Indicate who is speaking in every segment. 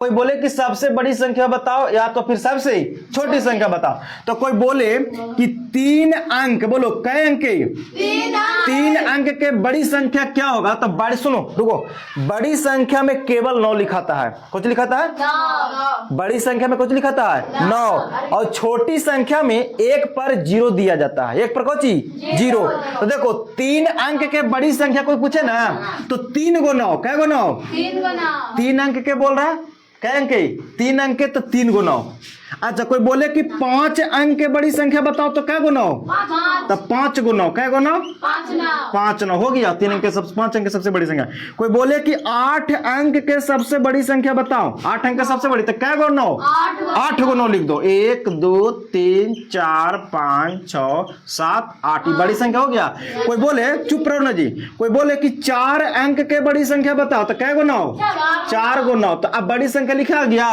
Speaker 1: कोई बोले कि सबसे बड़ी संख्या बताओ या तो फिर सबसे छोटी संख्या बताओ। तो कोई बोले कि 3 अंक, बोलो कई अंक के? 3 अंक के बड़ी संख्या क्या होगा? तो बड़ी, सुनो रुको, बड़ी संख्या में केवल 9 लिखाता है। कुछ लिखाता है? 9। बड़ी संख्या में कुछ लिखाता है? 9। और छोटी संख्या में 1 पर 0 दिया जाता है। 1 पर कोची 0। तो देखो 3 अंक के बड़ी संख्या कोई पूछे ना, तो 3 गो 9, कै गो 9? 3 अंक के बोल रहा है, कै अंक के? 3 अंक के, तो 3 गो 9। अच्छा कोई बोले कि 5 अंक के बड़ी संख्या बताओ, तो कै गो 9? तो 5 गो 9, कै गो 9? 5 9 हो गया। 3 अंक के 5 अंक के सबसे बड़ी संख्या। कोई बोले कि 8 अंक के सबसे बड़ी संख्या बताओ, 8 अंक के सबसे बड़ी, तो कै गो 9? 8 गो 9 लिख दो। 1 2 3 4 5 6 7 8, ये बड़ी संख्या हो गया। कोई बोले, चुप रहो ना जी, कोई बोले कि 4 अंक के बड़ी संख्या बताओ, तो कै गो 9? 4 गो 9। तो अब बड़ी संख्या लिखा गया।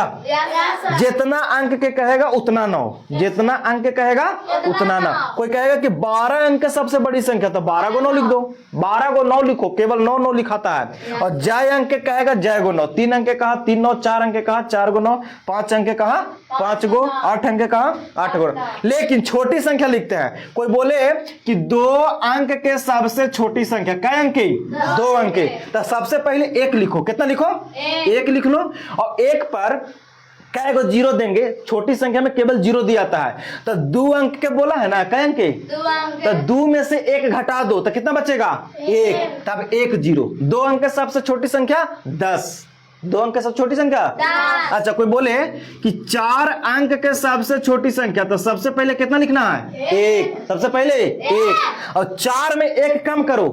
Speaker 1: जितना अंक के कहेगा उतना 9, जितना अंक कहेगा उतना 9। कोई कहेगा कि 12 अंक सबसे बड़ी संख्या, तो 12 गो 9 लिख दो। 12 गो 9 लिखो, केवल 9 9 लिखाता है। और जय अंक कहेगा जय गो 9। 3 अंक कहा 3 9, 4 अंक कहा 4 गो 9, 5 अंक कहा 5 गो, 8 अंक कहा 8 गो। लेकिन छोटी संख्या लिखते हैं। कोई बोले कि 2 अंक के सबसे छोटी संख्या कै अंक की? 2 अंक की। तो सबसे पहले 1 लिखो। कितना लिखो? 1 लिख लो। और 1 पर कै गो 0 देंगे? छोटी संख्या में केवल 0 दिया जाता है। तो 2 अंक के बोला है ना, कै अंक के? 2 अंक। तो 2 में से 1 घटा दो, तो कितना बचेगा? 1। तब 1 0। 2 अंक के सबसे छोटी संख्या 10। 2 अंक के सबसे छोटी संख्या 10। अच्छा कोई बोले कि 4 अंक के सबसे छोटी संख्या, तो सबसे पहले कितना लिखना है? 1। सबसे पहले 1। और 4 में 1 कम करो,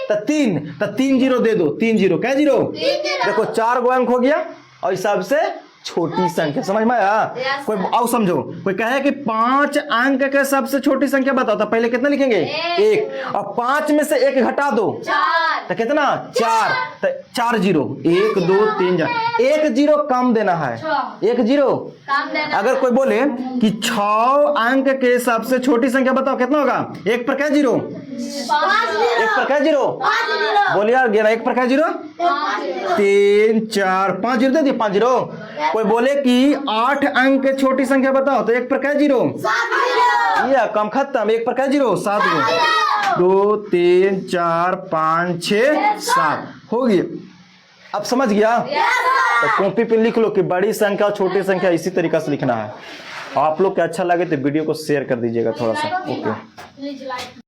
Speaker 1: तो 3। तो 3 0 दे दो। 3 0 कै 0? देखो 4 गो अंक हो गया और सबसे छोटी संख्या। समझ में आया? कोई आओ समझो, कोई कहे कि 5 अंक के सबसे छोटी संख्या बताओ, तो पहले कितना लिखेंगे? 1। और 5 में से 1 घटा दो, 4। तो कितना? 4। तो 4 0, 1 2 3 4, 1 0 कम देना है। 1 0 कम देना। अगर कोई बोले कि 6 अंक के सबसे छोटी संख्या बताओ, कितना होगा? 1 पर क्या 0? 1 पर क्या 0? बोलिए यार, 1 पर क्या 0? 3 4 5 0 दे दिए, 5 0। कोई बोले कि 8 अंक के छोटी संख्या बताओ, तो 1 पर क्या 0? ये कम खत्म। 1 पर क्या 0? 7 गो। 2 3 4 5 6 7 हो गया। अब समझ गया? तो कॉपी पे लिख लो कि बड़ी संख्या और छोटी संख्या इसी तरीके से लिखना है। आप लोग को अच्छा लगे तो वीडियो को शेयर कर दीजिएगा थोड़ा सा। ओके।